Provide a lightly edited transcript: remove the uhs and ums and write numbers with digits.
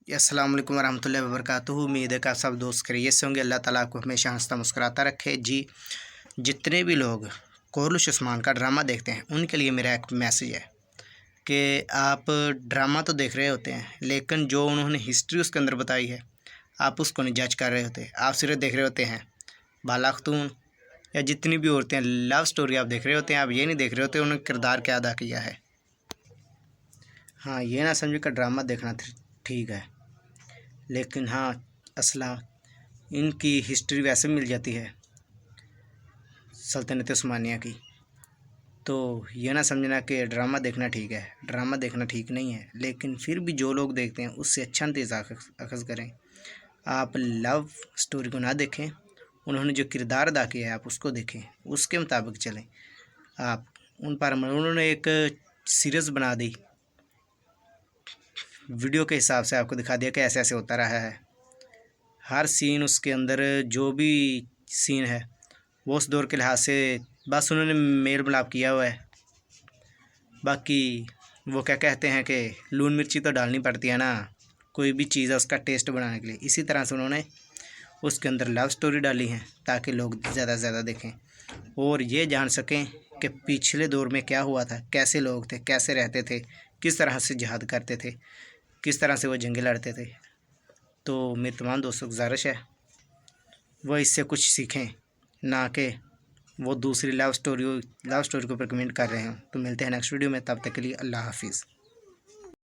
अस्सलाम वालेकुम रहमतुल्लाहि व बरकातुहू। उम्मीद है कि आप सब दोस्त खैरियत से होंगे। अल्लाह ताला आपको हमेशा हंसता मुस्कुराता रखे। जी, जितने भी लोग कोहलूश उस्मान का ड्रामा देखते हैं उनके लिए मेरा एक मैसेज है कि आप ड्रामा तो देख रहे होते हैं, लेकिन जो उन्होंने हिस्ट्री उसके अंदर बताई है आप उसको नहीं जज कर रहे होते। आप सिर्फ देख रहे होते हैं बाला खतून या जितनी भी औरतें लव स्टोरी आप देख रहे होते हैं। आप ये नहीं देख रहे होते उन्होंने किरदार क्या अदा किया है। हाँ, ये ना समझे कि ड्रामा देखना ठीक है, लेकिन हाँ असला इनकी हिस्ट्री वैसे मिल जाती है सल्तनत उस्मानिया की। तो ये ना समझना कि ड्रामा देखना ठीक है, ड्रामा देखना ठीक नहीं है। लेकिन फिर भी जो लोग देखते हैं उससे अच्छा नतीजा अखज़ करें। आप लव स्टोरी को ना देखें, उन्होंने जो किरदार अदा किया है आप उसको देखें, उसके मुताबिक चलें। आप उन पर उन्होंने एक सीरीज़ बना दी, वीडियो के हिसाब से आपको दिखा दिया कि ऐसे ऐसे होता रहा है। हर सीन उसके अंदर जो भी सीन है वो उस दौर के लिहाज से बस उन्होंने मेल मिलाप किया हुआ है। बाकी वो क्या कहते हैं कि लून मिर्ची तो डालनी पड़ती है ना, कोई भी चीज़ है उसका टेस्ट बनाने के लिए। इसी तरह से उन्होंने उसके अंदर लव स्टोरी डाली है ताकि लोग ज़्यादा से ज़्यादा देखें और ये जान सकें कि पिछले दौर में क्या हुआ था, कैसे लोग थे, कैसे रहते थे, किस तरह से जिहाद करते थे, किस तरह से वो जंगें लड़ते थे। तो मेरे तमाम दोस्तों की गुज़ारिश है वो इससे कुछ सीखें, ना कि वो दूसरी लव स्टोरी के ऊपर कमेंट कर रहे हैं। तो मिलते हैं नेक्स्ट वीडियो में, तब तक के लिए अल्लाह हाफिज़।